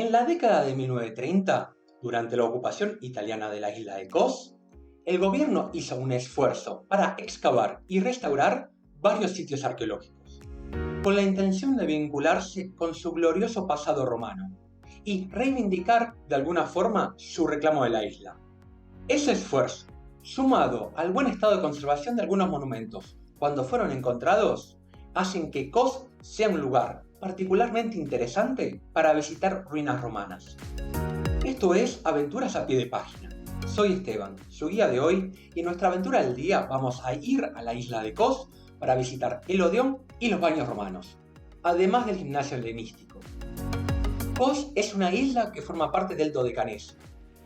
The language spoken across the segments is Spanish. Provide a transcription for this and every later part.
En la década de 1930, durante la ocupación italiana de la isla de Kos, el gobierno hizo un esfuerzo para excavar y restaurar varios sitios arqueológicos, con la intención de vincularse con su glorioso pasado romano y reivindicar de alguna forma su reclamo de la isla. Ese esfuerzo, sumado al buen estado de conservación de algunos monumentos cuando fueron encontrados, hacen que Kos sea un lugar particularmente interesante para visitar ruinas romanas. Esto es Aventuras a pie de página. Soy Esteban, su guía de hoy, y en nuestra aventura del día vamos a ir a la isla de Kos para visitar el Odeón y los baños romanos, además del gimnasio helenístico. Kos es una isla que forma parte del Dodecaneso,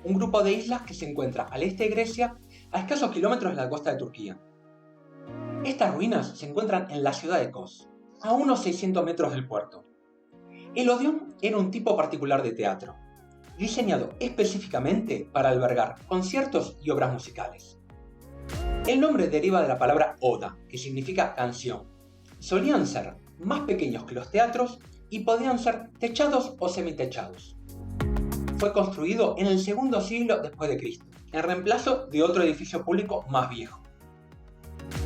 un grupo de islas que se encuentra al este de Grecia, a escasos kilómetros de la costa de Turquía. Estas ruinas se encuentran en la ciudad de Kos, a unos 600 metros del puerto. El Odeón era un tipo particular de teatro, diseñado específicamente para albergar conciertos y obras musicales. El nombre deriva de la palabra oda, que significa canción. Solían ser más pequeños que los teatros y podían ser techados o semitechados. Fue construido en el segundo siglo después de Cristo, en reemplazo de otro edificio público más viejo.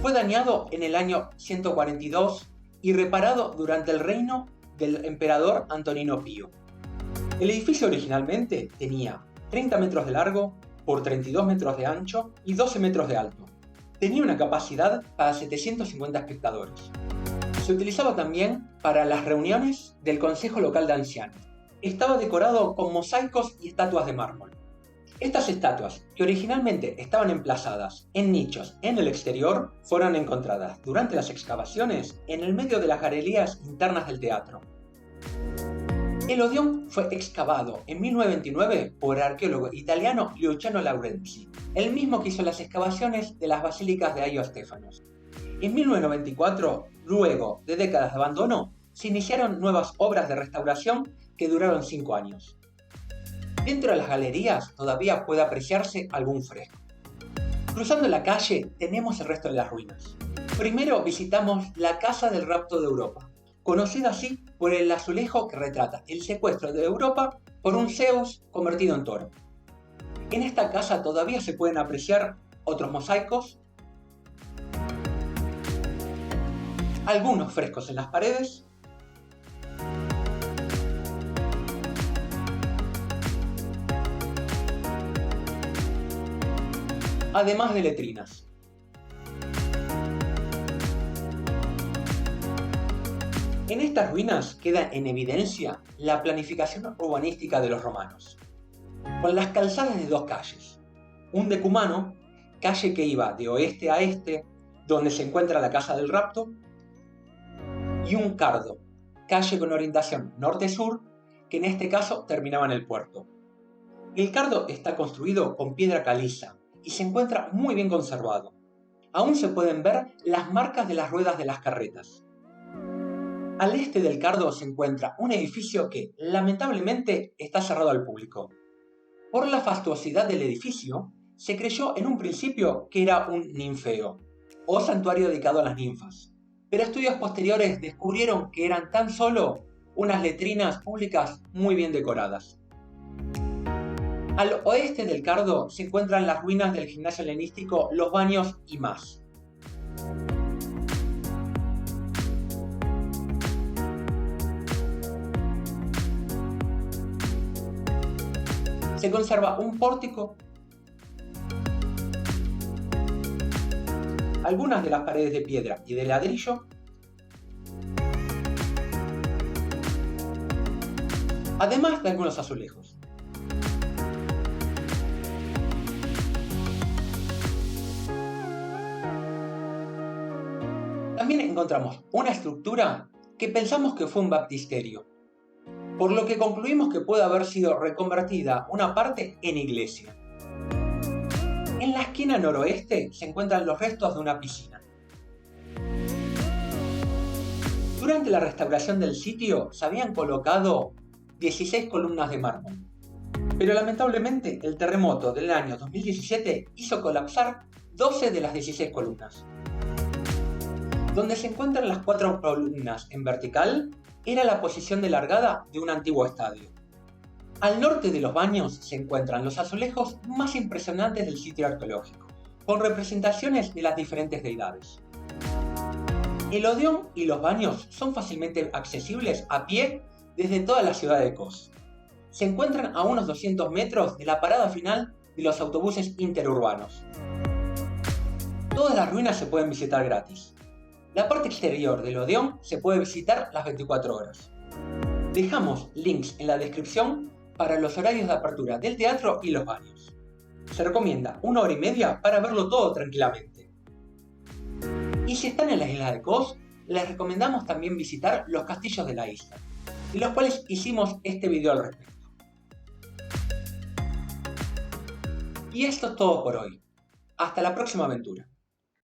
Fue dañado en el año 142 y reparado durante el reino del emperador Antonino Pío. El edificio originalmente tenía 30 metros de largo por 32 metros de ancho y 12 metros de alto. Tenía una capacidad para 750 espectadores. Se utilizaba también para las reuniones del Consejo Local de Ancianos. Estaba decorado con mosaicos y estatuas de mármol. Estas estatuas, que originalmente estaban emplazadas en nichos en el exterior, fueron encontradas durante las excavaciones en el medio de las galerías internas del teatro. El Odeón fue excavado en 1929 por el arqueólogo italiano Luciano Laurenzi, el mismo que hizo las excavaciones de las basílicas de Aio Stefanos. En 1994, luego de décadas de abandono, se iniciaron nuevas obras de restauración que duraron 5 años. Dentro de las galerías todavía puede apreciarse algún fresco. Cruzando la calle tenemos el resto de las ruinas. Primero visitamos la Casa del Rapto de Europa, conocida así por el azulejo que retrata el secuestro de Europa por un Zeus convertido en toro. En esta casa todavía se pueden apreciar otros mosaicos, algunos frescos en las paredes, además de letrinas. En estas ruinas queda en evidencia la planificación urbanística de los romanos, con las calzadas de dos calles, un decumano, calle que iba de oeste a este, donde se encuentra la Casa del Rapto, y un cardo, calle con orientación norte-sur, que en este caso terminaba en el puerto. El cardo está construido con piedra caliza y se encuentra muy bien conservado. Aún se pueden ver las marcas de las ruedas de las carretas. Al este del cardo se encuentra un edificio que, lamentablemente, está cerrado al público. Por la fastuosidad del edificio, se creyó en un principio que era un ninfeo, o santuario dedicado a las ninfas. Pero estudios posteriores descubrieron que eran tan solo unas letrinas públicas muy bien decoradas. Al oeste del cardo se encuentran las ruinas del gimnasio helenístico, los baños y más. Se conserva un pórtico, algunas de las paredes de piedra y de ladrillo, además de algunos azulejos. También encontramos una estructura que pensamos que fue un baptisterio, por lo que concluimos que puede haber sido reconvertida una parte en iglesia. En la esquina noroeste se encuentran los restos de una piscina. Durante la restauración del sitio se habían colocado 16 columnas de mármol, pero lamentablemente el terremoto del año 2017 hizo colapsar 12 de las 16 columnas. Donde se encuentran las 4 columnas en vertical era la posición de largada de un antiguo estadio. Al norte de los baños se encuentran los azulejos más impresionantes del sitio arqueológico, con representaciones de las diferentes deidades. El Odeón y los baños son fácilmente accesibles a pie desde toda la ciudad de Kos. Se encuentran a unos 200 metros de la parada final de los autobuses interurbanos. Todas las ruinas se pueden visitar gratis. La parte exterior del Odeón se puede visitar las 24 horas. Dejamos links en la descripción para los horarios de apertura del teatro y los baños. Se recomienda 1 hora y media para verlo todo tranquilamente. Y si están en la isla de Kos, les recomendamos también visitar los castillos de la isla, de los cuales hicimos este video al respecto. Y esto es todo por hoy. Hasta la próxima aventura.